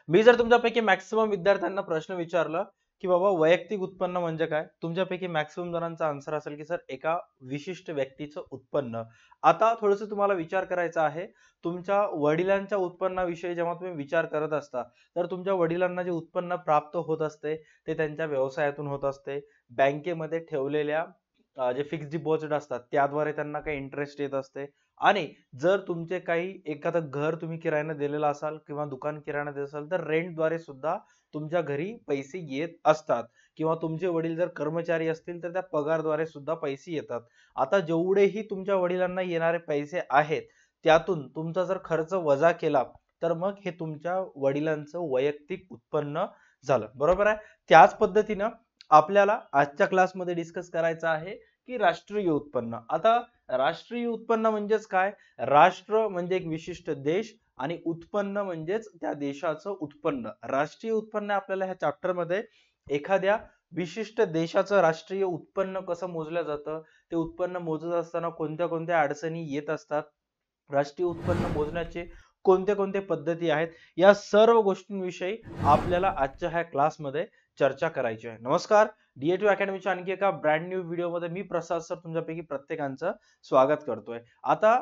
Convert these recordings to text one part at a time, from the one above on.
मी जर तुमच्यापैकी मॅक्सिमम विद्यार्थ्यांना प्रश्न विचारला की बाबा वैयक्तिक उत्पन्न म्हणजे काय, तुमच्यापैकी मॅक्सिमम जणांचा आन्सर असेल की सर एका विशिष्ट व्यक्तीचं उत्पन्न. आता थोडस तुम्हाला विचार करायचा आहे. तुमच्या वडिलांच्या उत्पन्नाविषयी जेव्हा तुम्ही विचार करत असता तर तुमच्या वडिलांना जे उत्पन्न प्राप्त होत असते ते त्यांच्या व्यवसायातून होत असते. बँकेमध्ये ठेवलेल्या जे फिक्स डिपॉझिट असतात त्याद्वारे त्यांना काही इंटरेस्ट येत असते. आणि जर तुमचे काही एखादं घर तुम्ही किरायाने दिलेलं असाल किंवा दुकान किरायाने देत असाल तर रेंटद्वारे सुद्धा तुमच्या घरी पैसे येत असतात. किंवा तुमचे वडील जर कर्मचारी असतील तर त्या पगारद्वारे सुद्धा पैसे येतात. आता जेवढेही तुमच्या वडिलांना येणारे पैसे आहेत त्यातून तुमचा जर खर्च वजा केला तर मग हे तुमच्या वडिलांचं वैयक्तिक उत्पन्न झालं. बरोबर आहे. त्याच पद्धतीनं आपल्याला आजच्या क्लासमध्ये डिस्कस करायचं आहे की राष्ट्रीय उत्पन्न. आता राष्ट्रीय उत्पन्न म्हणजेच काय? राष्ट्र म्हणजे एक विशिष्ट देश आणि उत्पन्न म्हणजेच त्या देशाचं उत्पन्न. राष्ट्रीय उत्पन्न आपल्याला ह्या चॅप्टर मध्ये एखाद्या विशिष्ट देशाचं राष्ट्रीय उत्पन्न कसं मोजलं जातं, ते उत्पन्न मोजत असताना कोणत्या कोणत्या अडचणी येत असतात, राष्ट्रीय उत्पन्न मोजण्याचे कोणत्या कोणत्या पद्धती आहेत, या सर्व गोष्टींविषयी आपल्याला आजच्या ह्या क्लासमध्ये चर्चा करायची आहे. नमस्कार, DA2 अकॅडमीच्या आणखी एका ब्रँड न्यू व्हिडिओ मध्ये मी प्रसाद सर तुमच्यापैकी प्रत्येकांचं स्वागत करतोय. आता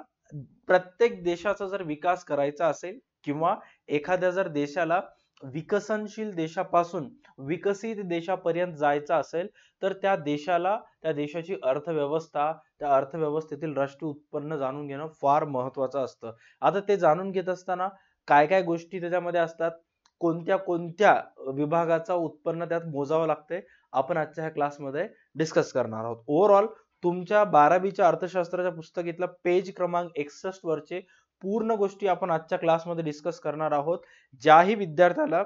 प्रत्येक देशाचा जर विकास करायचा असेल किंवा एखाद्या जर देशाला विकसनशील देशापासून विकसित देशापर्यंत जायचं असेल तर त्या देशाला त्या देशाची अर्थव्यवस्था, त्या अर्थव्यवस्थेतील राष्ट्रीय उत्पन्न जाणून घेणं फार महत्त्वाचं असतं. आता ते जाणून घेत असताना काय काय गोष्टी त्याच्यामध्ये असतात, कोणत्या कोणत्या विभागाचा उत्पन्न त्यात मोजावं लागते, आपण आजच्या ह्या क्लासमध्ये डिस्कस करणार आहोत. ओव्हरऑल तुमच्या 12वीच्या अर्थशास्त्राच्या पुस्तकातला पेज क्रमांक 61 वरचे पूर्ण गोष्टी आपण आजच्या क्लासमध्ये डिस्कस करणार आहोत. ज्याही विद्यार्थ्याला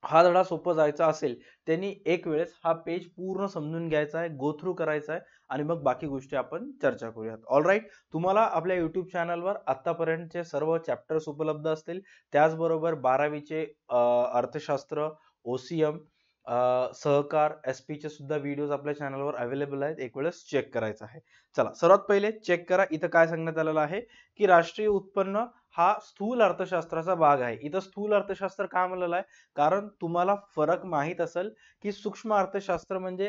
हा धडा सोपा जायचा असेल त्यांनी एक वेळेस हा पेज पूर्ण समजून घ्यायचा आहे, गो थ्रू करायचा आहे आणि मग बाकी गोष्टी आपण चर्चा करूयात. ऑलराईट, तुम्हाला आपल्या युट्यूब चॅनलवर आतापर्यंतचे सर्व चॅप्टर्स उपलब्ध असतील. त्याचबरोबर 12वीचे अर्थशास्त्र, OCM, सहकार, SP चे सुद्धा व्हिडिओज आपल्या चॅनलवर अवेलेबल आहेत, एक वेळेस चेक करायचं आहे. चला सर्वात पहिले चेक करा, इथं काय सांगण्यात आलेलं आहे की राष्ट्रीय उत्पन्न हा स्थूल अर्थशास्त्राचा भाग आहे. इथं स्थूल अर्थशास्त्र का म्हणलेलं आहे? कारण तुम्हाला फरक माहित असेल की सूक्ष्म अर्थशास्त्र म्हणजे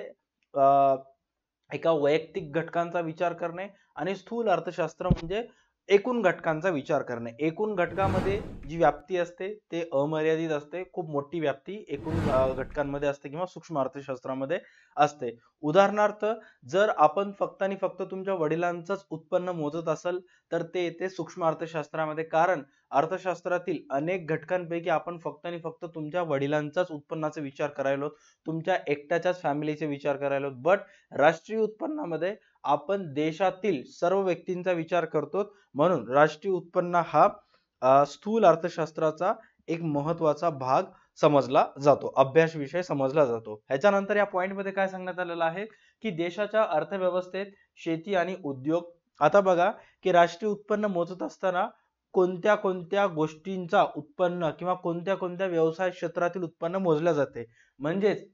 एका वैयक्तिक घटकांचा विचार करणे आणि स्थूल अर्थशास्त्र म्हणजे एकूण घटकांचा विचार करणे. एकूण घटकामध्ये जी व्याप्ती असते ते अमर्यादित असते, खूप मोठी व्याप्ती एकूण घटकांमध्ये असते किंवा सूक्ष्म अर्थशास्त्रामध्ये असते. उदाहरणार्थ जर आपण फक्त आणि फक्त तुमच्या वडिलांचंच उत्पन्न मोजत असेल तर ते येते सूक्ष्म अर्थशास्त्रामध्ये. कारण अर्थशास्त्रातील अनेक घटकांपैकी आपण फक्त आणि फक्त तुमच्या वडिलांचाच उत्पन्नाचा विचार करायलो, तुमच्या एकट्याच्याच फॅमिलीचे विचार करायलो. बट राष्ट्रीय उत्पन्नामध्ये आपण देशातील सर्व व्यक्तींचा विचार करतो. म्हणून राष्ट्रीय उत्पन्न हा स्थूल अर्थशास्त्राचा एक महत्त्वाचा भाग समजला जातो, अभ्यास विषय समजला जातो. ह्याच्यानंतर या पॉइंट मध्ये काय सांगण्यात आलेलं आहे की देशाच्या अर्थव्यवस्थेत शेती आणि उद्योग. आता बघा की राष्ट्रीय उत्पन्न मोजत असताना कोणत्या कोणत्या गोष्टींचा उत्पन्न किंवा कोणत्या कोणत्या व्यवसाय क्षेत्रातील उत्पन्न मोजले जाते. म्हणजेच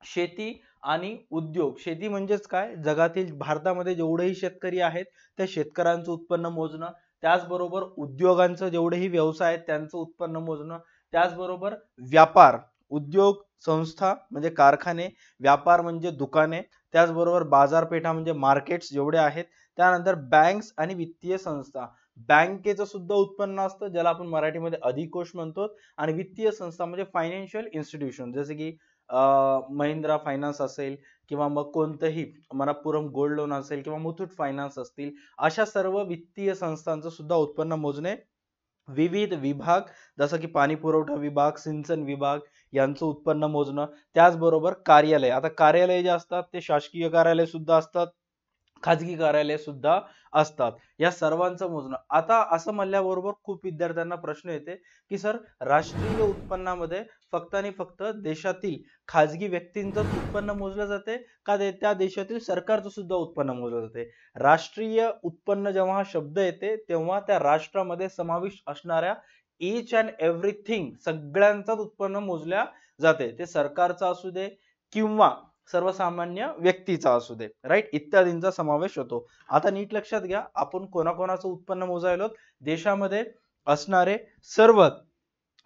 शेती आणि उद्योग. शेती म्हणजेच काय? जगातील भारतामध्ये जेवढेही शेतकरी आहेत त्या शेतकऱ्यांचं उत्पन्न मोजणं. त्याचबरोबर उद्योगांचं जेवढेही व्यवसाय आहेत त्यांचं उत्पन्न मोजणं. त्याचबरोबर व्यापार, उद्योग संस्था म्हणजे कारखाने, व्यापार म्हणजे दुकाने, त्याचबरोबर बाजारपेठा म्हणजे मार्केट्स जेवढे आहेत. त्यानंतर बँक्स आणि वित्तीय संस्था. बँकेचं सुद्धा उत्पन्न असतं ज्याला आपण मराठीमध्ये अधिकोष म्हणतो. आणि वित्तीय संस्था म्हणजे फायनान्शियल इन्स्टिट्यूशन, जसे की महिंद्रा फायनान्स असेल किंवा मग कोणतंही मनप्पुरम गोल्ड लोन असेल किंवा मुथूट फायनान्स असतील, अशा सर्व वित्तीय संस्थांचं सुद्धा उत्पन्न मोजणे. विविध विभाग जसं की पाणी पुरवठा विभाग, सिंचन विभाग यांचं उत्पन्न मोजणं. त्याचबरोबर कार्यालय. आता कार्यालय जे असतात ते शासकीय कार्यालय सुद्धा असतात, खाजगी कार्यालय सुद्धा असतात, या सर्वांचं मोजणं. आता असं म्हणल्याबरोबर खूप विद्यार्थ्यांना प्रश्न येते की सर राष्ट्रीय उत्पन्नामध्ये फक्त आणि फक्त देशातील खाजगी व्यक्तींचं उत्पन्न मोजलं जाते का त्या देशातील सरकारचं सुद्धा उत्पन्न मोजलं जाते? राष्ट्रीय उत्पन्न जेव्हा हा शब्द येते तेव्हा त्या राष्ट्रामध्ये समाविष्ट असणाऱ्या ईच अँड एव्हरीथिंग सगळ्यांचंच उत्पन्न मोजल्या जाते. ते सरकारचं असू दे किंवा सर्वसामान्य व्यक्तीचा असू दे, राईट, इत्यादींचा समावेश होतो. आता नीट लक्षात घ्या, आपण कोणाकोणाचं उत्पन्न मोजायलो? देशामध्ये असणारे सर्व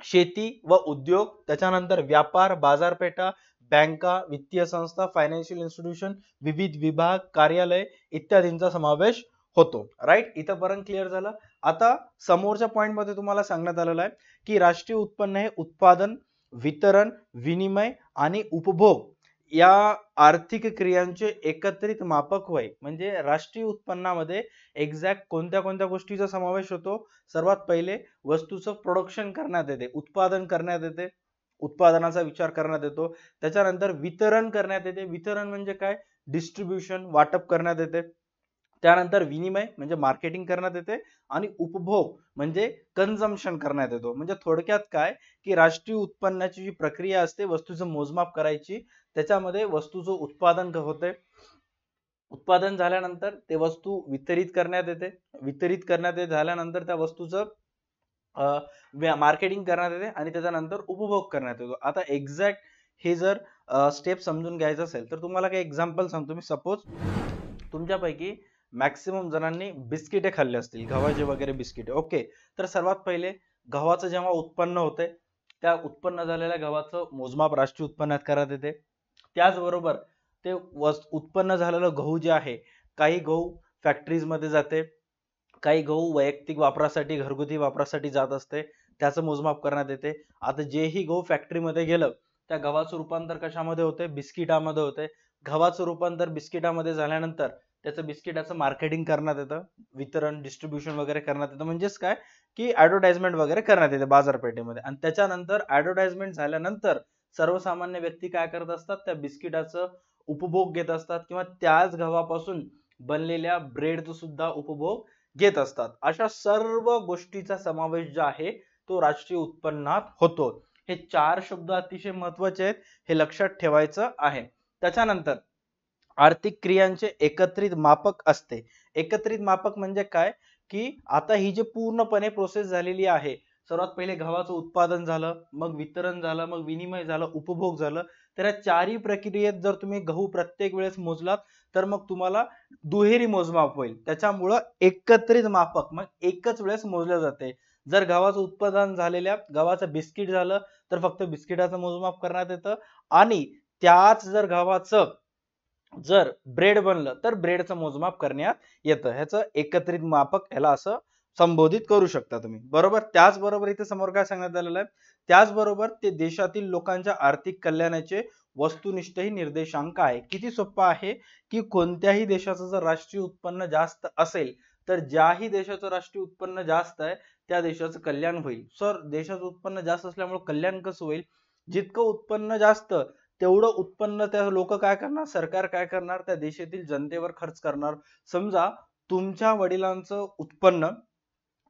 शेती व उद्योग, त्याच्यानंतर व्यापार, बाजारपेठा, बँका, वित्तीय संस्था, फायनान्शियल इन्स्टिट्यूशन, विविध विभाग, कार्यालय इत्यादींचा समावेश होतो. राईट, इथंपर्यंत क्लिअर झालं. आता समोरच्या पॉइंट मध्ये तुम्हाला सांगण्यात आलेलं आहे की राष्ट्रीय उत्पन्न हे उत्पादन, वितरण, विनिमय आणि उपभोग या आर्थिक क्रियांचे एकत्रित मापक होय. म्हणजे राष्ट्रीय उत्पन्नामध्ये एक्झॅक्ट कोणत्या कोणत्या गोष्टीचा समावेश होतो. सर्वात पहिले वस्तूचं प्रोडक्शन करण्यात येते, उत्पादन करण्यात येते, उत्पादनाचा विचार करण्यात येतो. त्याच्यानंतर वितरण करण्यात येते, वितरण म्हणजे काय, डिस्ट्रीब्युशन, वाटप करण्यात येते. त्यानंतर विनिमय म्हणजे मार्केटिंग करण्यात येते आणि उपभोग म्हणजे कन्झम्पशन करण्यात येतो. म्हणजे थोडक्यात काय की राष्ट्रीय उत्पन्नाची जी प्रक्रिया असते वस्तूचं मोजमाप करायची, त्याच्यामध्ये वस्तूचं उत्पादन होते, उत्पादन झाल्यानंतर ते वस्तू वितरित करण्यात येते, वितरित करण्यात येत झाल्यानंतर त्या वस्तूचं मार्केटिंग करण्यात येते आणि त्याच्यानंतर उपभोग करण्यात येतो. आता एक्झॅक्ट हे जर स्टेप समजून घ्यायचं असेल तर तुम्हाला काही एक्झाम्पल सांगतो मी. सपोज तुमच्यापैकी मॅक्सिमम जणांनी बिस्किटे खाल्ले असतील, गव्हाचे वगैरे बिस्किटे. ओके, तर सर्वात पहिले गव्हाचं जेव्हा उत्पन्न होते त्या उत्पन्न झालेल्या गव्हाचं मोजमाप राष्ट्रीय उत्पन्नात करण्यात येते. त्याचबरोबर ते उत्पन्न झालेलं गहू जे आहे, काही गहू फॅक्टरीज मध्ये जाते, काही गहू वैयक्तिक वापरासाठी, घरगुती वापरासाठी जात असते, त्याचं मोजमाप करण्यात येते. आता जेही गहू फॅक्टरीमध्ये गेलं त्या गव्हाचं रूपांतर कशामध्ये होते, बिस्किटामध्ये होते. गव्हाचं रूपांतर बिस्किटामध्ये झाल्यानंतर त्याचं बिस्किटाचं मार्केटिंग करण्यात येतं, वितरण, डिस्ट्रीब्युशन वगैरे करण्यात येतं. म्हणजेच काय की ऍडव्हर्टाइजमेंट वगैरे करण्यात येते बाजारपेठेमध्ये. आणि त्याच्यानंतर ऍडव्हर्टाइजमेंट झाल्यानंतर सर्वसामान्य व्यक्ती काय करत असतात, त्या बिस्किटाचं उपभोग घेत असतात किंवा त्याच गव्हापासून बनलेल्या ब्रेडचा सुद्धा उपभोग घेत असतात. अशा सर्व गोष्टीचा समावेश जो आहे तो राष्ट्रीय उत्पन्नात होतो. हे 4 शब्द अतिशय महत्वाचे आहेत, हे लक्षात ठेवायचं आहे. त्याच्यानंतर आर्थिक क्रियांचे एकत्रित मापक असते. एकत्रित मापक म्हणजे काय की आता ही जी पूर्णपणे प्रोसेस झालेली आहे, सर्वात पहिले गव्हाचं उत्पादन झालं, मग वितरण झालं, मग विनिमय झालं, उपभोग झालं. तर या चारही प्रक्रियेत जर तुम्ही गहू प्रत्येक वेळेस मोजलात तर मग तुम्हाला दुहेरी मोजमाप होईल. त्याच्यामुळं एकत्रित मापक मग एकच वेळेस मोजले जाते. जर गव्हाचं उत्पादन झालेल्या गव्हाचं बिस्किट झालं तर फक्त बिस्किटाचं मोजमाप करण्यात येतं आणि त्याच जर गव्हाचं जर ब्रेड बनलं तर ब्रेडचं मोजमाप करण्यात येतं. ह्याचं एकत्रित मापक ह्याला असं संबोधित करू शकता तुम्ही. बरोबर. त्याचबरोबर इथे समोर काय सांगण्यात आलेलं आहे, त्याचबरोबर ते देशातील लोकांच्या आर्थिक कल्याणाचे वस्तुनिष्ठ निर्देशांक आहे. किती सोपं आहे की कोणत्याही देशाचं जर राष्ट्रीय उत्पन्न जास्त असेल तर ज्याही देशाचं राष्ट्रीय उत्पन्न जास्त आहे त्या देशाचं कल्याण होईल. सर देशाचं उत्पन्न जास्त असल्यामुळे कल्याण कसं होईल, जितकं उत्पन्न जास्त तेवढं उत्पन्न त्या लोक काय करणार, सरकार काय करणार, त्या देशातील जनतेवर खर्च करणार. समजा तुमच्या वडिलांचं उत्पन्न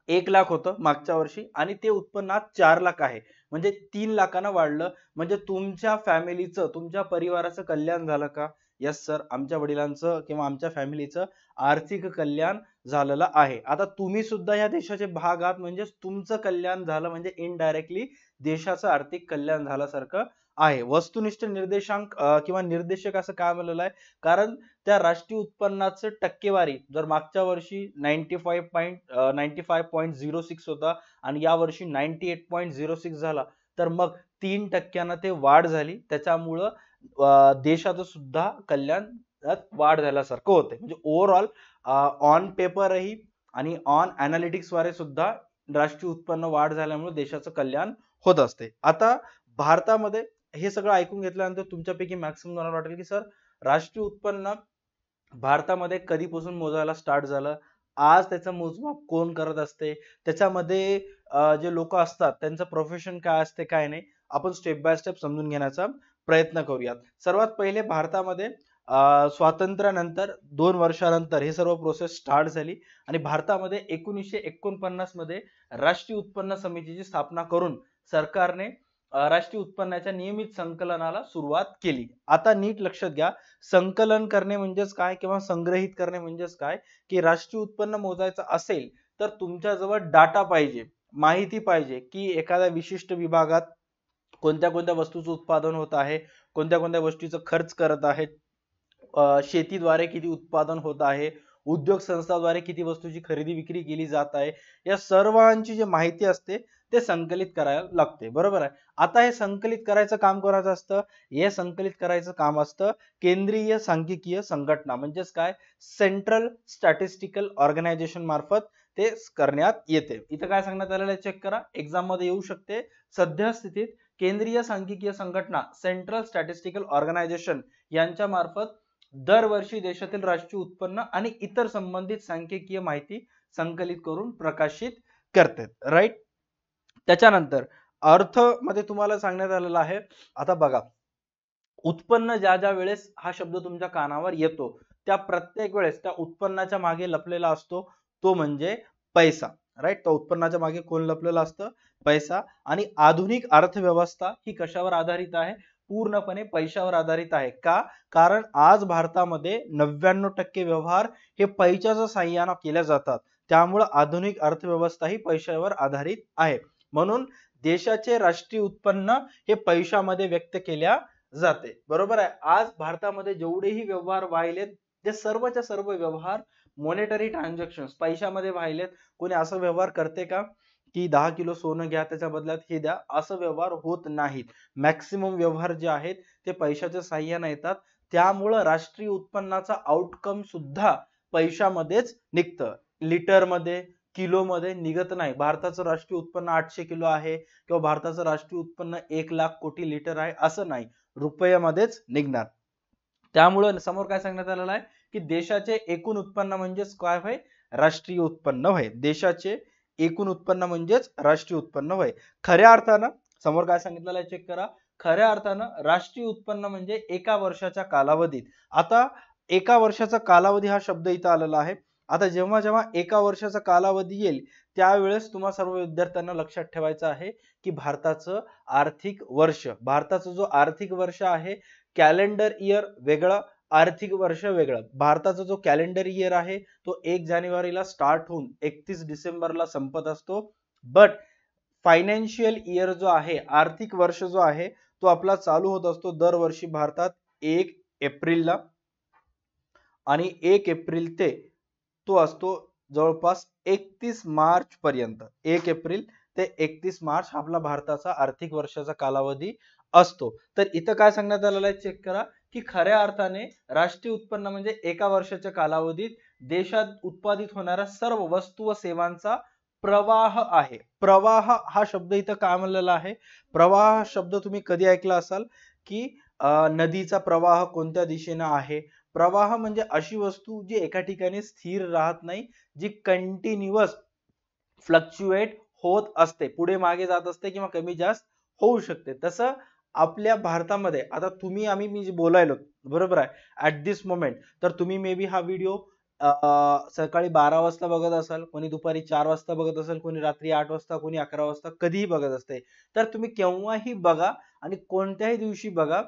1 लाख होतं मागच्या वर्षी आणि ते उत्पन्न आज 4 लाख आहे, म्हणजे 3 लाखानं वाढलं. म्हणजे तुमच्या फॅमिलीचं, तुमच्या परिवाराचं कल्याण झालं का? यस सर, आमच्या वडिलांचं किंवा आमच्या फॅमिलीचं आर्थिक कल्याण झालेलं आहे. आता तुम्ही सुद्धा या देशाचे भाग आहात, म्हणजे तुमचं कल्याण झालं, म्हणजे इनडायरेक्टली देशाचं आर्थिक कल्याण झाल्यासारखं आहे. वस्तुनिष्ठ निर्देशांक किंवा निर्देशक असं काय म्हणलेलं आहे, कारण त्या राष्ट्रीय उत्पन्नाचं टक्केवारी जर मागच्या वर्षी 95.06 होता आणि या वर्षी 98.06 झाला तर मग 3% ते वाढ झाली. त्याच्यामुळं देशाचं सुद्धा कल्याणात वाढ झाल्यासारखं होते. म्हणजे ओव्हरऑल ऑन पेपरही आणि ऑन अनालिटिक्स द्वारे सुद्धा राष्ट्रीय उत्पन्न वाढ झाल्यामुळे देशाचं कल्याण होत असते. आता भारतामध्ये हे सगळं ऐकून घेतल्यानंतर तुमच्यापैकी मॅक्सिमम जणांना वाटेल की सर राष्ट्रीय उत्पन्न भारतामध्ये कधीपासून मोजायला स्टार्ट झालं, आज त्याचं मोजमाप कोण करत असते, त्याच्यामध्ये जे लोक असतात त्यांचं प्रोफेशन काय असते काय नाही, आपण स्टेप बाय स्टेप समजून घेण्याचा प्रयत्न करूयात. सर्वात पहिले भारतामध्ये स्वातंत्र्यानंतर 2 वर्षानंतर हे सर्व प्रोसेस स्टार्ट झाली आणि भारतामध्ये 1949 मध्ये राष्ट्रीय उत्पन्न समितीची स्थापना करून सरकारने राष्ट्रीय उत्पन्नाच्या नियमित संकलनाला सुरुवात केली. आता नीट लक्षात घ्या, संकलन करणे म्हणजेच काय किंवा संग्रहित करणे म्हणजेच काय की राष्ट्रीय उत्पन्न मोजायचं असेल तर तुमच्या जवळ डाटा पाहिजे, माहिती पाहिजे की एखाद्या विशिष्ट विभागात कोणत्या कोणत्या वस्तूचं उत्पादन होत आहे, कोणत्या कोणत्या गोष्टीचं खर्च करत आहेत, शेतीद्वारे किती उत्पादन होत आहे, उद्योग संस्थाद्वारे किती वस्तूची खरेदी विक्री केली जात आहे, या सर्वांची जी माहिती असते ते संकलित करायला लागते, बरोबर आहे. आता हे संकलित करायचं काम कोणाचं असतं? हे संकलित करायचं काम असतं केंद्रीय सांख्यिकीय संघटना, म्हणजेच काय, सेंट्रल स्टॅटिस्टिकल ऑर्गनायझेशन मार्फत ते करण्यात येते. इथं काय सांगण्यात आलेलं आहे चेक करा, एक्झाम मध्ये येऊ शकते. सध्या स्थितीत केंद्रीय सांख्यिकीय संघटना सेंट्रल स्टॅटिस्टिकल ऑर्गनायझेशन यांच्या मार्फत दरवर्षी देशातील राष्ट्रीय उत्पन्न आणि इतर संबंधित सांख्यिकीय माहिती संकलित करून प्रकाशित करतात, राईट. त्याच्यानंतर अर्थ मध्ये तुम्हाला सांगण्यात आलेलं आहे. आता बघा, उत्पन्न ज्या ज्या वेळेस हा शब्द तुमच्या कानावर येतो त्या प्रत्येक वेळेस त्या उत्पन्नाच्या मागे लपलेला असतो तो म्हणजे पैसा, राईट. तो उत्पन्नाच्या मागे कोण लपलेला असतं? पैसा. आणि आधुनिक अर्थव्यवस्था ही कशावर आधारित आहे? पूर्णपणे पैशावर आधारित आहे. का? कारण आज भारतामध्ये 99% व्यवहार हे पैशाच्या साहाय्याने केले जातात. त्यामुळे आधुनिक अर्थव्यवस्था ही पैशावर आधारित आहे. म्हणून देशाचे राष्ट्रीय उत्पन्न हे पैशामध्ये व्यक्त केल्या जाते, बरोबर आहे. आज भारतामध्ये जेवढेही व्यवहार व्हायलेत ते सर्वच्या सर्व व्यवहार मॉनेटरी ट्रान्झॅक्शन पैशामध्ये व्हायलेत. कोणी असं व्यवहार करते का की 10 किलो सोनं घ्या त्याच्या बदल्यात हे द्या? असं व्यवहार होत नाहीत. मॅक्सिमम व्यवहार जे आहेत ते पैशाच्या साहाय्याने येतात. त्यामुळे राष्ट्रीय उत्पन्नाचा आउटकम सुद्धा पैशामध्येच निघतं, लिटर मध्ये, किलो मध्ये निघत नाही. भारताचं राष्ट्रीय उत्पन्न 800 किलो आहे किंवा भारताचं राष्ट्रीय उत्पन्न 1,00,000 कोटी लिटर आहे असं नाही, रुपयामध्येच निघणार. त्यामुळे समोर काय सांगण्यात आलेलं आहे की देशाचे एकूण उत्पन्न म्हणजेच काय होय? राष्ट्रीय उत्पन्न होय. देशाचे एकूण उत्पन्न म्हणजेच राष्ट्रीय उत्पन्न होय. खऱ्या अर्थानं समोर काय सांगितलेलं आहे चेक करा. खऱ्या अर्थानं राष्ट्रीय उत्पन्न म्हणजे एका वर्षाच्या कालावधीत. आता एका वर्षाचा कालावधी हा शब्द इथं आलेला आहे. आता जेव्हा जेव्हा एका वर्षाचा कालावधी येईल त्यावेळेस तुम्हा सर्व विद्यार्थ्यांना लक्षात ठेवायचं आहे की भारताचं आर्थिक वर्ष, भारताचं जो आर्थिक वर्ष आहे, कॅलेंडर इयर वेगळं, आर्थिक वर्ष वेगळं. भारताचा जो कॅलेंडर इयर आहे तो 1 जानेवारीला स्टार्ट होऊन 31 डिसेंबरला संपत असतो. बट फायनान्शियल इयर जो आहे, आर्थिक वर्ष जो आहे तो आपला चालू होत असतो दरवर्षी भारतात 1 एप्रिलला, आणि 1 एप्रिल ते तो असतो जवळपास 31 मार्च पर्यंत. 1 एप्रिल ते 31 मार्च हा आपला भारताचा आर्थिक वर्षाचा कालावधी असतो. तर इथं काय सांगण्यात आलेलं आहे चेक करा की खऱ्या अर्थाने राष्ट्रीय उत्पन्न म्हणजे एका वर्षाच्या कालावधीत देशात उत्पादित होणाऱ्या सर्व वस्तू व सेवांचा प्रवाह आहे. प्रवाह हा शब्द इथं काय म्हणलेला आहे? प्रवाह शब्द तुम्ही कधी ऐकला असाल की नदीचा प्रवाह कोणत्या दिशेने आहे. प्रवाह म्हणजे अशी वस्तू जी एका ठिकाणी स्थिर राहत नाही, जी कंटिन्युअस फ्लक्च्युएट होत असते, पुढे मागे जात असते किंवा कमी जास्त होऊ शकते. तसं आपल्या भारतामध्ये आता तुम्ही आम्ही मी जे बोलायलो, बरोबर आहे, ऍट दिस मोमेंट, तर तुम्ही मे बी हा व्हिडिओ सकाळी 12 वाजता बघत असाल, कोणी दुपारी 4 वाजता बघत असेल, कोणी रात्री 8 वाजता, कोणी 11 वाजता, कधीही बघत असते. तर तुम्ही केव्हाही बघा आणि कोणत्याही दिवशी बघा,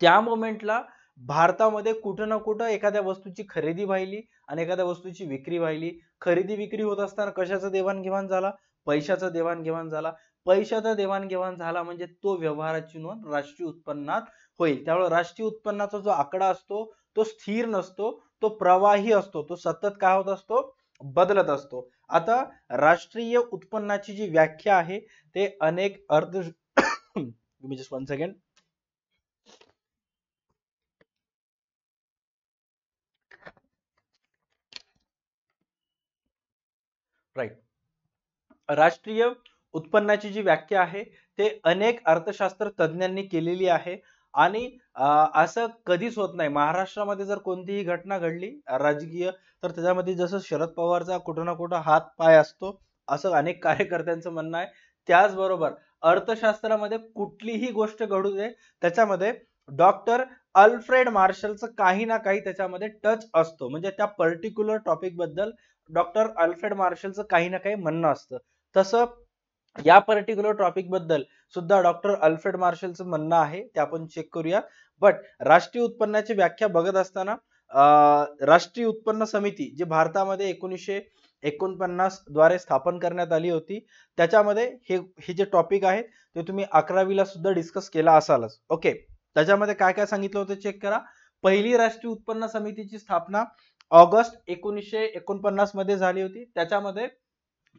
त्या मोमेंटला भारतामध्ये कुठं ना कुठं एखाद्या वस्तूची खरेदी व्हायली आणि एखाद्या वस्तूची विक्री व्हायली. खरेदी विक्री होत असताना कशाचा देवाणघेवाण झाला? पैशाचा देवाणघेवाण झाला. पैशाचा देवाणघेवाण झाला म्हणजे तो व्यवहाराची नोंद राष्ट्रीय उत्पन्नात होईल. त्यामुळे राष्ट्रीय उत्पन्नाचा जो आकडा असतो तो स्थिर नसतो, तो प्रवाही असतो, तो सतत काय होत असतो? बदलत असतो. आता राष्ट्रीय उत्पन्नाची जी व्याख्या आहे ते अनेक अर्थ जस्ट 1 सेकंड. राईट. राष्ट्रीय उत्पन्नाची जी व्याख्या आहे ते अनेक अर्थशास्त्र तज्ञांनी केलेली आहे. आणि असं कधीच होत नाही, महाराष्ट्रामध्ये जर कोणतीही घटना घडली राजकीय, तर त्याच्यामध्ये जसं शरद पवारचा कुठं ना कुठं हात पाय असतो असं अनेक कार्यकर्त्यांचं म्हणणं आहे. त्याचबरोबर अर्थशास्त्रामध्ये कुठलीही गोष्ट घडू दे त्याच्यामध्ये डॉक्टर अल्फ्रेड मार्शलचं काही ना काही त्याच्यामध्ये टच असतो. म्हणजे त्या पर्टिक्युलर टॉपिक बद्दल डॉक्टर अल्फ्रेड मार्शलचं काही ना काही म्हणणं असतं. तसं या पर्टिक्युलर टॉपिक बद्दल सुद्धा डॉक्टर अल्फ्रेड मार्शलचं म्हणणं आहे, ते आपण चेक करूया. बट राष्ट्रीय उत्पन्नाची व्याख्या बघत असताना राष्ट्रीय उत्पन्न समिती जी भारतामध्ये 1949 द्वारे स्थापन करण्यात आली होती, त्याच्यामध्ये हे जे टॉपिक आहेत ते तुम्ही 11वीला सुद्धा डिस्कस केला असालच. ओके, त्याच्यामध्ये काय काय सांगितलं होतं चेक करा. पहिली राष्ट्रीय उत्पन्न समितीची स्थापना ऑगस्ट 1949 मध्ये झाली होती. त्याच्यामध्ये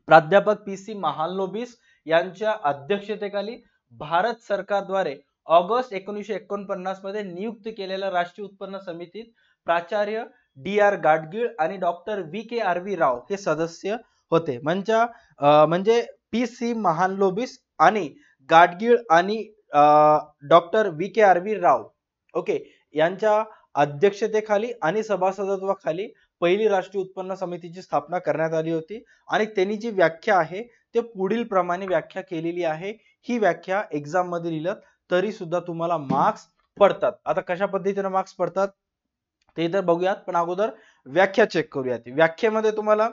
प्राध्यापक PC महालनोबिस यांच्या अध्यक्षतेखाली भारत सरकारद्वारे ऑगस्ट 1949 मध्ये नियुक्त केलेल्या राष्ट्रीय उत्पन्न समितीत प्राचार्य DR गाडगीळ आणि डॉक्टर VKRV राव हे सदस्य होते. म्हणजे PC महालनोबिस आणि गाडगीळ आणि डॉक्टर VKRV राव ओके यांच्या अध्यक्षतेखाली आणि सभासदत्वाखाली पहिली राष्ट्रीय उत्पन्न समितीची स्थापना करण्यात आली होती. आणि त्यांनी जी व्याख्या आहे ते पुढील प्रमाणे व्याख्या केलेली आहे. ही व्याख्या एक्झाम मध्ये लिहिलं तरी सुद्धा तुम्हाला मार्क्स पडतात. आता कशा पद्धतीने मार्क्स पडतात ते तर बघूयात, पण अगोदर व्याख्या चेक करूयात. व्याख्येमध्ये तुम्हाला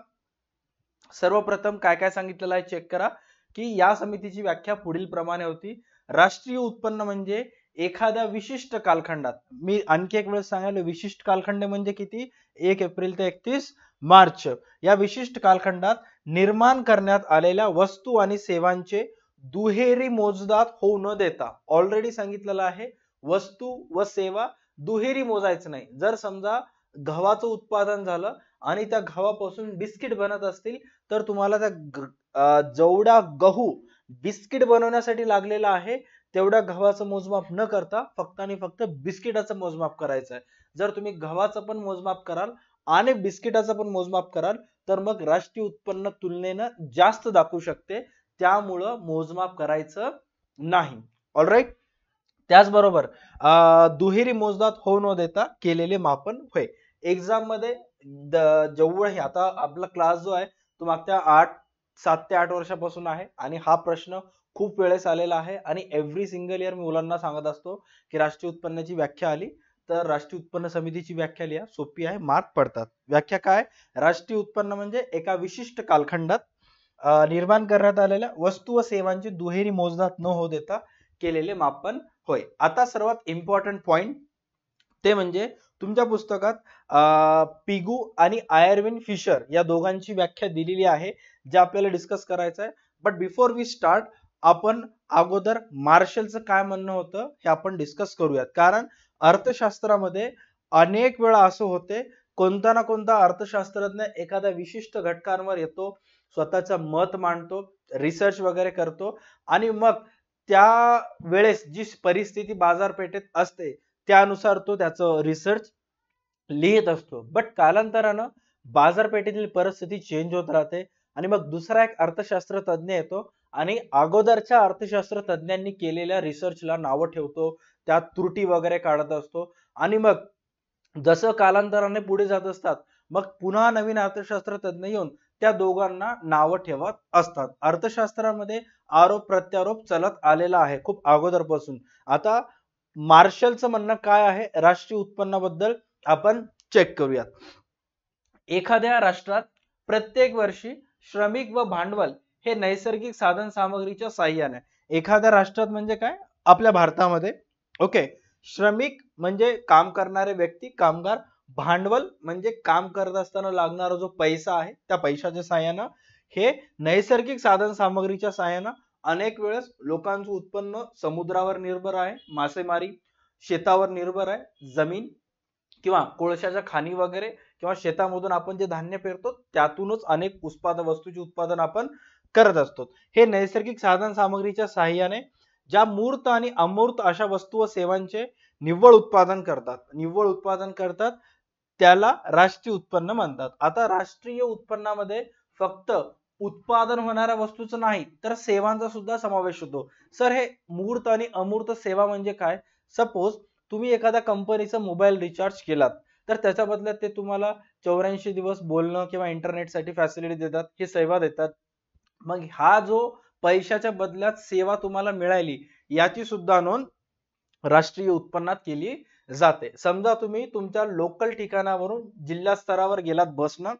सर्वप्रथम काय काय सांगितलेलं आहे चेक करा की या समितीची व्याख्या पुढील प्रमाणे होती. राष्ट्रीय उत्पन्न म्हणजे एखाद्या विशिष्ट कालखंडात, मी आणखी एक वेळेस सांगायला, विशिष्ट कालखंड म्हणजे किती, 1 एप्रिल ते 31 मार्च या विशिष्ट कालखंडात निर्माण करण्यात आलेल्या वस्तू आणि सेवांचे दुहेरी मोजदाद होऊ न देता, ऑलरेडी सांगितलेलं आहे वस्तू व सेवा दुहेरी मोजायचं नाही. जर समजा गव्हाचं उत्पादन झालं आणि त्या गव्हापासून बिस्किट बनत असतील तर तुम्हाला त्या जेवढा गहू बिस्किट बनवण्यासाठी लागलेला आहे तेवढ्या गव्हाचं मोजमाप न करता फक्त आणि फक्त बिस्किटाचं मोजमाप करायचं आहे. जर तुम्ही गव्हाचं पण मोजमाप कराल आणि बिस्किटाचं पण मोजमाप कराल तर मग राष्ट्रीय उत्पन्न तुलनेनं जास्त दाखवू शकते, त्यामुळं मोजमाप करायचं नाही. ऑलराईट. त्याचबरोबर दुहेरी मोजदाद होऊ न देता केलेले मापन होय. एक्झाम मध्ये जेवढे आता आपला क्लास जो आहे तो मागच्या 7 ते 8 वर्षापासून आहे आणि हा प्रश्न खूप वेळेस आलेला आहे आणि एव्हरी सिंगल इयर मी मुलांना सांगत असतो की राष्ट्रीय उत्पन्नाची व्याख्या आली तर राष्ट्रीय उत्पन्न समितीची व्याख्या लिहा, सोपी आहे, मार्क पडतात. व्याख्या काय, राष्ट्रीय उत्पन्न म्हणजे एका विशिष्ट कालखंडात निर्माण करण्यात आलेल्या वस्तू व सेवांची दुहेरी मोजदाद न होऊ देता केलेले मापन होय. आता सर्वात इम्पॉर्टंट पॉइंट ते म्हणजे तुमच्या पुस्तकात पिगू आणि आयर्विन फिशर या दोघांची व्याख्या दिलेली आहे जे आपल्याला डिस्कस करायचं आहे. बट बिफोर वी स्टार्ट आपण अगोदर मार्शलचं काय म्हणणं होतं हे आपण डिस्कस करूयात. कारण अर्थशास्त्रामध्ये अनेक वेळा असं होते कोणता ना कोणता अर्थशास्त्रज्ञ एखाद्या विशिष्ट घटकांवर येतो, स्वतःचं मत मांडतो, रिसर्च वगैरे करतो आणि मग त्या वेळेस जी परिस्थिती बाजारपेठेत असते त्यानुसार तो त्याचं रिसर्च लिहित असतो. बट कालांतरानं बाजारपेठेतील परिस्थिती चेंज होत राहते आणि मग दुसरा एक अर्थशास्त्र तज्ञ येतो आणि अगोदरच्या अर्थशास्त्र तज्ञांनी केलेल्या रिसर्चला नावं ठेवतो, त्यात त्रुटी वगैरे काढत असतो आणि मग जसं कालांतराने पुढे जात असतात मग पुन्हा नवीन अर्थशास्त्र तज्ञ येऊन त्या दोघांना नावं ठेवत असतात. अर्थशास्त्रामध्ये आरोप प्रत्यारोप चलत आलेला आहे खूप अगोदरपासून. आता मार्शलचं म्हणणं काय आहे राष्ट्रीय उत्पन्नाबद्दल आपण चेक करूयात. एखाद्या राष्ट्रात प्रत्येक वर्षी श्रमिक व भांडवल हे नैसर्गिक साधन सामग्रीच्या साह्याने, एखाद्या राष्ट्रात म्हणजे काय, आपल्या भारतामध्ये ओके, श्रमिक म्हणजे काम करणारे व्यक्ती, कामगार, भांडवल म्हणजे काम करत असताना लागणारा जो पैसा आहे त्या पैशाच्या साह्यानं, हे नैसर्गिक साधन सामग्रीच्या साह्यानं अनेक वेळेस लोकांचं उत्पन्न समुद्रावर निर्भर आहे, मासेमारी, शेतावर निर्भर आहे, जमीन किंवा कोळशाच्या खाणी वगैरे किंवा शेतामधून आपण जे धान्य पेरतो त्यातूनच अनेक वस्तूचे उत्पादन आपण करत असतो. हे नैसर्गिक साधन सामग्रीच्या साह्याने ज्या मूर्त आणि अमूर्त अशा वस्तू व सेवांचे निव्वळ उत्पादन करतात त्याला राष्ट्रीय उत्पन्न म्हणतात. आता राष्ट्रीय उत्पन्नामध्ये फक्त उत्पादन होणाऱ्या वस्तूचं नाही तर सेवांचा सुद्धा समावेश होतो. सर हे मूर्त आणि अमूर्त सेवा म्हणजे काय, सपोज तुम्ही एखाद्या कंपनीचा मोबाईल रिचार्ज केलात तर त्याच्या बदल्यात ते तुम्हाला 84 दिवस बोलणं किंवा इंटरनेटसाठी फॅसिलिटी देतात, हे सेवा देतात. मग हा जो पैशाच्या बदल्यात सेवा तुम्हाला मिळाली याची सुद्धा नोंद राष्ट्रीय उत्पन्नात केली जाते. समजा तुम्ही तुमच्या लोकल ठिकाणावरून जिल्हा स्तरावर गेलात बसनं,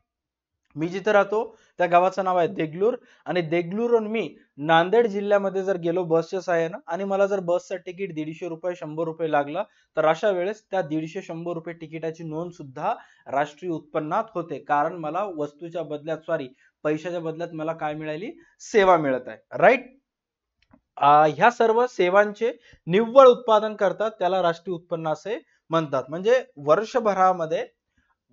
मी जिथे राहतो त्या गावाचं नाव आहे देगलूर आणि देगलूरहून मी नांदेड जिल्ह्यामध्ये जर गेलो बसच्या साहाय्यानं आणि मला जर बसचं तिकीट 150 रुपये 100 रुपये लागला तर अशा वेळेस त्या 150-100 रुपये तिकिटाची नोंद सुद्धा राष्ट्रीय उत्पन्नात होते, कारण मला वस्तूच्या बदल्यात पैशाच्या बदल्यात मला काय मिळाली, सेवा मिळत आहे. राईट. ह्या सर्व सेवांचे निव्वळ उत्पादन करतात त्याला राष्ट्रीय उत्पन्न असे म्हणतात. म्हणजे वर्षभरामध्ये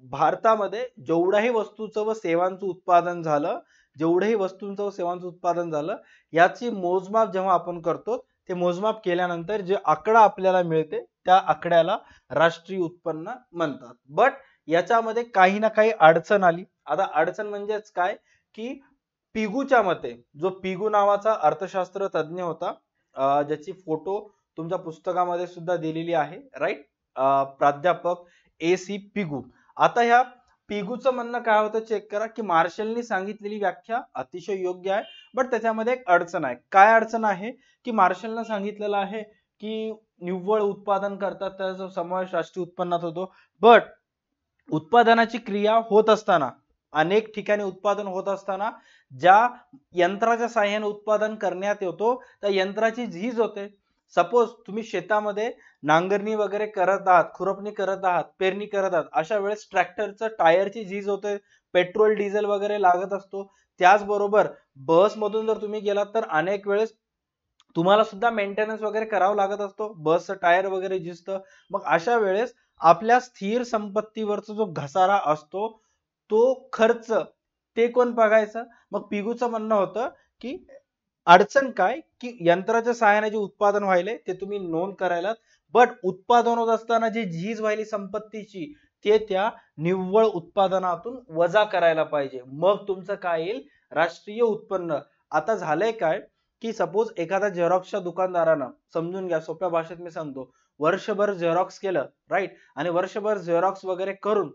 भारतामध्ये जेवढ्याही वस्तूचं व सेवांचं उत्पादन झालं, जेवढ्याही वस्तूंचं व सेवांचं उत्पादन झालं, याची मोजमाप जेव्हा आपण करतो, ते मोजमाप केल्यानंतर जे आकडा आपल्याला मिळते त्या आकड्याला राष्ट्रीय उत्पन्न म्हणतात. बट याच्यामध्ये काही ना काही अडचण आली. आता अडचण म्हणजेच काय, की पिगूच्या मते, जो पिगू नावाचा अर्थशास्त्र तज्ञ होता, ज्याची फोटो तुमच्या पुस्तकामध्ये सुद्धा दिलेली आहे, राईट, प्राध्यापक AC पिगू. आता ह्या पिगूचं म्हणणं काय होतं चेक करा, की मार्शलनी सांगितलेली व्याख्या अतिशय योग्य आहे, बट त्याच्यामध्ये एक अडचण आहे. काय अडचण आहे, की मार्शलनं सांगितलेलं आहे की निव्वळ उत्पादन करतात त्याचा समावेश राष्ट्रीय उत्पन्नात होतो, बट उत्पादनाची क्रिया होत असताना, अनेक ठिकाणी उत्पादन होत असताना ज्या यंत्राच्या साहाय्याने उत्पादन करण्यात येतो त्या यंत्राची झीज होते. सपोज तुम्ही शेतामध्ये नांगरणी वगैरे करत आहात, खुरपणी करत आहात, पेरणी करत आहात, अशा वेळेस ट्रॅक्टरचं टायरची झीज होते, पेट्रोल डिझेल वगैरे लागत असतो. त्याचबरोबर बस मधून जर तुम्ही गेलात तर अनेक वेळेस तुम्हाला सुद्धा मेंटेनन्स वगैरे करावा लागत असतो, बसचं टायर वगैरे झिजतं. मग अशा वेळेस आपल्या स्थिर संपत्तीवरचा जो घसारा असतो तो खर्च, ते कोण बघायचं? मग पिगूचं म्हणणं होतं की अडचण काय, की यंत्राच्या सहाय्याने जे उत्पादन व्हायले ते तुम्ही नोंद करायला, बट उत्पादन होत असताना जी झीज व्हायली संपत्तीची ते त्या निव्वळ उत्पादनातून वजा करायला पाहिजे. मग तुमचं काय येईल? राष्ट्रीय उत्पन्न. आता झालंय काय, की सपोज एखादा झेरॉक्सच्या दुकानदारानं, समजून घ्या सोप्या भाषेत मी सांगतो, वर्षभर झेरॉक्स केलं, राईट, आणि वर्षभर झेरॉक्स वगैरे करून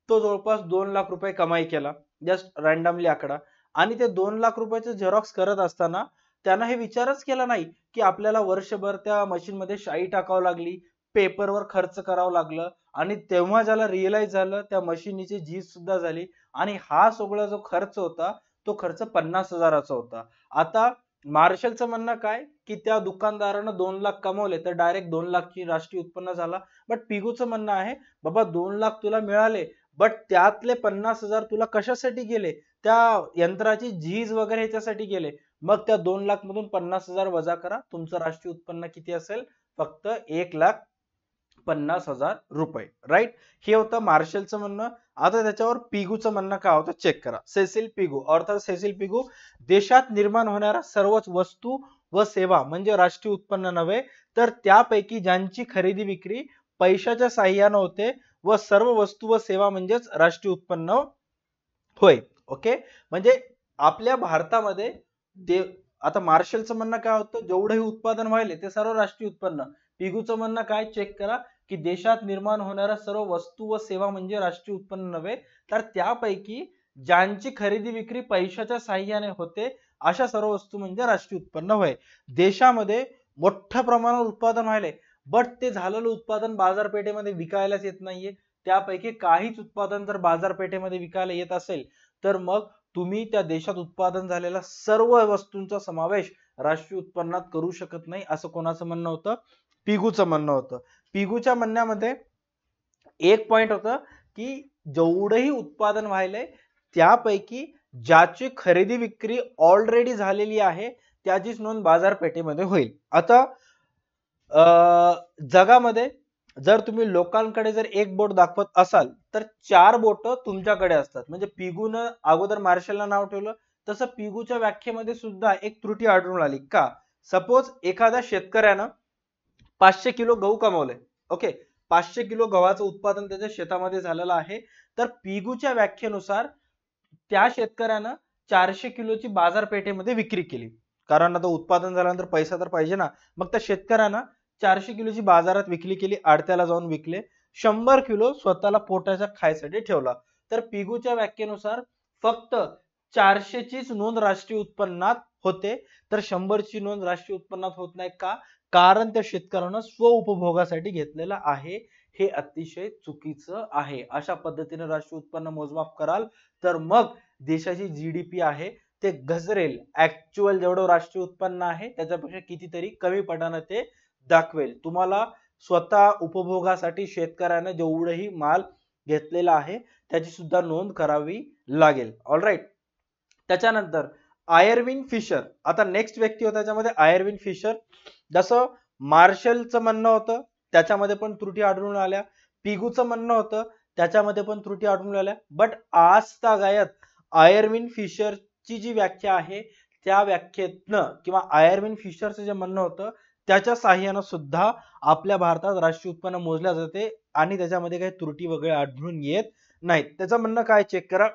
तो जवळपास 2 लाख रुपये कमाई केला, जस्ट रँडमली आकडा. आणि ते 2 लाख रुपयाचे झेरॉक्स करत असताना त्यानं हे विचारच केला नाही की आपल्याला वर्षभर त्या मशीन मध्ये शाई टाकावं लागली, पेपरवर खर्च करावं लागलं, आणि तेव्हा ज्याला रिअलाइज झालं त्या मशीनीची झीज सुद्धा झाली, आणि हा सगळा जो खर्च होता तो खर्च 50,000चा होता. आता मार्शलचं म्हणणं काय, की त्या दुकानदारानं 2 लाख कमवले तर डायरेक्ट 2 लाखची राष्ट्रीय उत्पन्न झाला. बट पिगूचं म्हणणं आहे, बाबा 2 लाख तुला मिळाले, बट त्यातले 50,000 तुला कशासाठी गेले? त्या यंत्राची झीज वगैरे ह्याच्यासाठी गेले. मग त्या 2 लाख मधून 50,000 वजा करा, तुमचं राष्ट्रीय उत्पन्न किती असेल? फक्त 1,50,000 रुपये, राईट. हे होतं मार्शलचं म्हणणं. आता त्याच्यावर पिगूचं म्हणणं काय होतं चेक करा. सेसिल पिगू, अर्थात सेसिल पिगू, देशात निर्माण होणाऱ्या सर्वच वस्तू व सेवा म्हणजे राष्ट्रीय उत्पन्न नव्हे, तर त्यापैकी ज्यांची खरेदी विक्री पैशाच्या साह्याने होते व सर्व वस्तू व सेवा म्हणजेच राष्ट्रीय उत्पन्न होय. ओके, म्हणजे आपल्या भारतामध्ये आता मार्शलचं म्हणणं काय होतं, जेवढंही उत्पादन व्हायले ते सर्व राष्ट्रीय उत्पन्न. पिगूचं म्हणणं काय चेक करा, की देशात निर्माण होणाऱ्या सर्व वस्तू व सेवा म्हणजे राष्ट्रीय उत्पन्न नव्हे, तर त्यापैकी ज्यांची खरेदी विक्री पैशाच्या साह्याने होते अशा सर्व वस्तू म्हणजे राष्ट्रीय उत्पन्न होय. देशामध्ये मोठ्या प्रमाणावर उत्पादन व्हायले, बट ते झालेलं उत्पादन बाजारपेठेमध्ये विकायलाच येत नाहीये. त्यापैकी काहीच उत्पादन जर बाजारपेठेमध्ये विकायला येत असेल तर मग तुम्ही त्या देशात उत्पादन झालेल्या सर्व वस्तूंचा समावेश राष्ट्रीय उत्पन्नात करू शकत नाही, असं कोणाचं म्हणणं होतं? पिगूचं म्हणणं होतं. पिगूच्या म्हणण्यामध्ये एक पॉइंट होतं, की जेवढेही उत्पादन व्हायलंय त्यापैकी ज्याची खरेदी विक्री ऑलरेडी झालेली आहे त्याचीच नोंद बाजारपेठेमध्ये होईल. आता जगामध्ये जर तुम्ही लोकांकडे जर एक बोट दाखवत असाल तर 4 बोट तुमच्याकडे असतात. म्हणजे पिगूनं अगोदर मार्शलला नाव ठेवलं, तसं पिगूच्या व्याख्येमध्ये सुद्धा एक त्रुटी आढळून आली. का? सपोज एखाद्या शेतकऱ्यानं 500 किलो गहू कमवले, ओके, 500 किलो गव्हाचं उत्पादन त्याच्या शेतामध्ये झालेलं आहे, तर पिगूच्या व्याख्येनुसार त्या शेतकऱ्यानं 400 किलोची बाजारपेठेमध्ये विक्री केली, कारण आता उत्पादन झाल्यानंतर पैसा तर पाहिजे ना. मग त्या शेतकऱ्यानं 400 किलोची बाजारात विक्री केली, आडत्याला जाऊन विकले, 100 किलो स्वतःला पोटाच्या खायसाठी ठेवला. तर पिगूच्या व्याख्येनुसार फक्त 400 चीच नोंद राष्ट्रीय उत्पन्नात होते, तर 100 ची नोंद राष्ट्रीय उत्पन्नात होत नाही. का? कारण त्या शेतकऱ्यानं स्वउपभोगासाठी घेतलेलं आहे. हे अतिशय चुकीचं आहे. अशा पद्धतीने राष्ट्रीय उत्पन्न मोजमाप कराल तर मग देशाची जीडीपी आहे ते घसरेल. ऍक्च्युअल जेवढं राष्ट्रीय उत्पन्न आहे त्याच्यापेक्षा कितीतरी कमी पटानं ते दाखवेल. तुम्हाला स्वतः उपभोगासाठी शेतकऱ्याने जेवढंही माल घेतलेला आहे त्याची सुद्धा नोंद करावी लागेल. ऑलराईट. त्याच्यानंतर आयर्विन फिशर, आता नेक्स्ट व्यक्ती होता त्याच्यामध्ये आयर्विन फिशर. जसं मार्शलचं म्हणणं होतं त्याच्यामध्ये पण त्रुटी आढळून आल्या, पिगूचं म्हणणं होतं त्याच्यामध्ये पण त्रुटी आढळून आल्या. बट आज तागायत आयर्विन फिशरची जी व्याख्या आहे त्या व्याख्येतनं किंवा आयर्विन फिशरचं जे म्हणणं होतं त्याच्या साहाय्यानं सुद्धा आपल्या भारतात राष्ट्रीय उत्पन्न मोजल्या जाते आणि त्याच्यामध्ये काही त्रुटी वगैरे आढळून येत नाहीत. त्याचं म्हणणं काय चेक करा.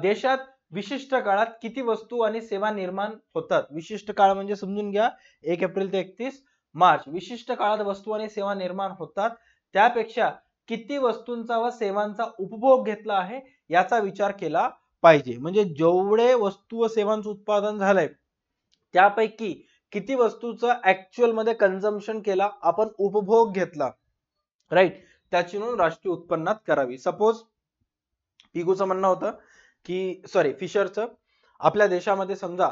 देशात विशिष्ट काळात किती वस्तू आणि सेवा निर्माण होतात. विशिष्ट काळ म्हणजे समजून घ्या 1 एप्रिल ते 31 मार्च. विशिष्ट काळात वस्तू आणि सेवा निर्माण होतात त्यापेक्षा किती वस्तूंचा व सेवांचा उपभोग घेतला आहे याचा विचार केला पाहिजे. म्हणजे जेवढे वस्तू व सेवांचं उत्पादन झालंय त्यापैकी किती वस्तूचं ऍक्च्युअल मध्ये कन्झम्पशन केला, आपण उपभोग घेतला, राईट, त्याची नोंद राष्ट्रीय उत्पन्नात करावी. सपोज पिगूचं म्हणणं होतं की फिशरचं आपल्या देशामध्ये समजा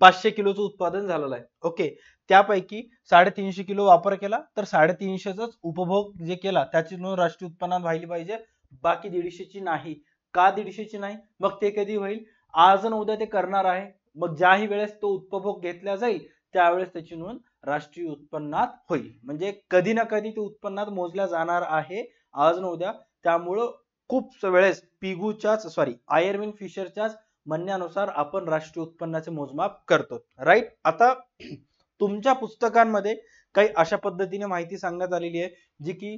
500 किलोचं उत्पादन झालेलं आहे. ओके, त्यापैकी 350 किलो वापर केला तर 350च उपभोग जे केला त्याची नोंद राष्ट्रीय उत्पन्नात व्हायला पाहिजे, बाकी 150ची नाही. का 150ची नाही? मग ते कधी होईल? आज न उद्या ते करणार आहे. मग ज्याही वेळेस तो उपभोग घेतला जाईल त्यावेळेस त्याची नोंद राष्ट्रीय उत्पन्नात होईल. म्हणजे कधी ना कधी ते उत्पन्नात मोजल्या जाणार आहे आज न उद्या. त्यामुळं खूप वेळेस पिगूच्याच आयर्विन फिशरच्याच म्हणण्यानुसार आपण राष्ट्रीय उत्पन्नाचे मोजमाप करतो, राईट. आता तुमच्या पुस्तकांमध्ये काही अशा पद्धतीने माहिती सांगण्यात आलेली आहे जी की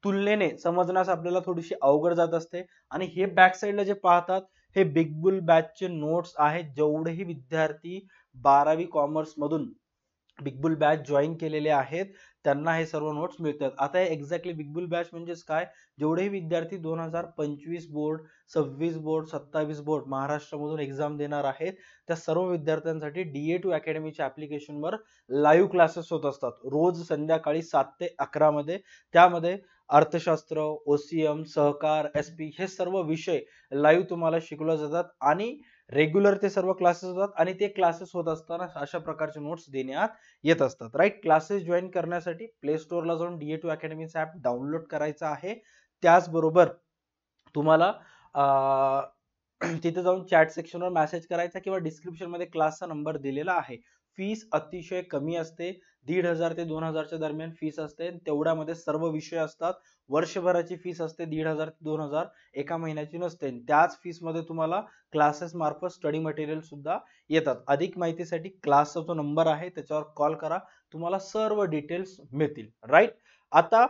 तुलनेने समजण्यास आपल्याला थोडीशी अवघड जात असते. आणि हे बॅक साइडला जे पाहतात हे बिग बुल बॅचचे नोट्स आहेत. जेवढेही विद्यार्थी 12वी कॉमर्स मधून बिग बुल बॅच जॉईन केलेले आहेत त्यांना हे सर्व नोट्स मिळतात. आता एक्झॅक्टली बिग बुल बॅच म्हणजेच काय? जेवढेही विद्यार्थी 2025 बोर्ड, 26 बोर्ड, 27 बोर्ड महाराष्ट्रामधून एक्झाम देणार आहेत त्या सर्व विद्यार्थ्यांसाठी DA2 अकॅडमीच्या ऍप्लिकेशनवर लाईव्ह क्लासेस होत असतात रोज संध्याकाळी 7 ते 11 मध्ये. त्यामध्ये अर्थशास्त्र, OCM, सहकार, SP हे सर्व विषय लाईव्ह तुम्हाला शिकवले जातात आणि रेग्युलर ते सर्व क्लासेस होतात आणि ते क्लासेस होत असताना अशा प्रकारचे नोट्स देण्यात येत असतात, राईट. क्लासेस जॉईन करण्यासाठी प्ले स्टोअरला जाऊन DA2 अकॅडमीचा ऍप डाउनलोड करायचा आहे. त्याचबरोबर तुम्हाला तिथे जाऊन चॅट सेक्शनवर मेसेज करायचा किंवा डिस्क्रिप्शन मध्ये क्लासचा नंबर दिलेला आहे. फीस अतिशय कमी असते, 1500 ते 2000च्या दरम्यान फीस असते. तेवढ्यामध्ये सर्व विषय असतात. वर्षभराची फीस असते 1500 ते 2000, एका महिन्याची नसते. त्याच फीस मध्ये तुम्हाला क्लासेस मार्फत स्टडी मटेरियल सुद्धा येतात. अधिक माहितीसाठी क्लासचा जो नंबर आहे त्याच्यावर कॉल करा, तुम्हाला सर्व डिटेल्स मिळतील, राईट. आता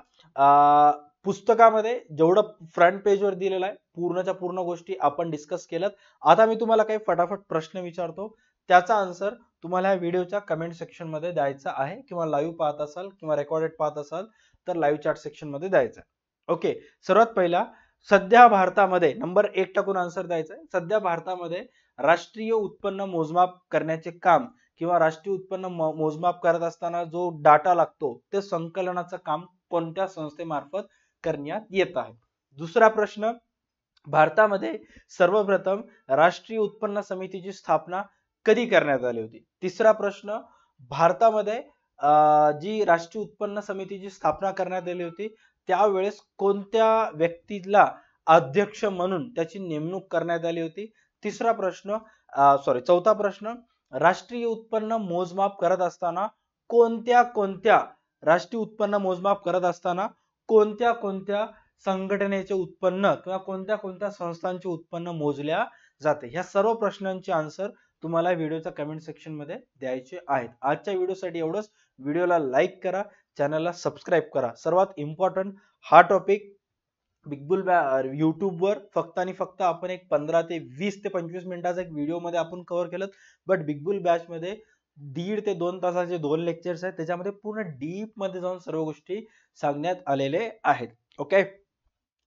पुस्तकामध्ये जेवढं फ्रंट पेजवर दिलेलं आहे पूर्णच्या पूर्ण गोष्टी आपण डिस्कस केल्यात. आता मी तुम्हाला काही फटाफट प्रश्न विचारतो, त्याचा आन्सर तुम्हाला या व्हिडिओच्या कमेंट सेक्शन मध्ये द्यायचा आहे, किंवा लाईव्ह पाहत असाल किंवा रेकॉर्डेड पाहत असाल तर लाईव्ह चॅट सेक्शन मध्ये द्यायचा आहे. ओके, सर्वात पहिला, सध्या भारतामध्ये नंबर 1 टाकून आन्सर द्यायचा आहे. सध्या भारतामध्ये राष्ट्रीय उत्पन्न मोजमाप करण्याचे काम किंवा राष्ट्रीय उत्पन्न मोजमाप करत असताना जो डाटा लागतो ते संकलनाचं काम कोणत्या संस्थेमार्फत करण्यात येत आहे? दुसरा प्रश्न, भारतामध्ये सर्वप्रथम राष्ट्रीय उत्पन्न समितीची स्थापना कधी करण्यात आली होती? तिसरा प्रश्न, भारतामध्ये जी राष्ट्रीय उत्पन्न समितीची स्थापना करण्यात आली होती त्यावेळेस कोणत्या व्यक्तीला अध्यक्ष म्हणून त्याची नेमणूक करण्यात आली होती? तिसरा प्रश्न, चौथा प्रश्न, राष्ट्रीय उत्पन्न मोजमाप करत असताना कोणत्या राष्ट्रीय उत्पन्न मोजमाप करत असताना कोणत्या संघटनेचे उत्पन्न किंवा कोणत्या संस्थांचे उत्पन्न मोजल्या जाते? ह्या सर्व प्रश्नांचे आन्सर तुम्हाला व्हिडिओच्या कमेंट सेक्शन मध्ये द्यायचे आहेत. आजच्या व्हिडिओसाठी एवढंच. व्हिडिओला लाईक करा, चॅनलला सबस्क्राईब करा. सर्वात इम्पॉर्टंट हा टॉपिक बिग बुल युट्यूबवर फक्त आणि फक्त आपण एक 15 ते 20 ते 25 मिनिटाचा एक व्हिडिओ मध्ये आपण कव्हर केलं. बट बिग बुल बॅच मध्ये 1.5 ते 2 तासाचे 2 लेक्चर्स आहेत, त्याच्यामध्ये पूर्ण डीप मध्ये जाऊन सर्व गोष्टी सांगण्यात आलेले आहेत. Okay,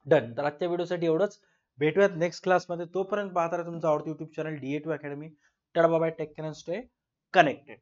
done. तर आजच्या व्हिडिओसाठी एवढंच. भेटूयात नेक्स्ट क्लासमध्ये. तोपर्यंत पाहता तुमचा आवडता YouTube channel DA2 academy. Tata bye bye, take care and stay connected.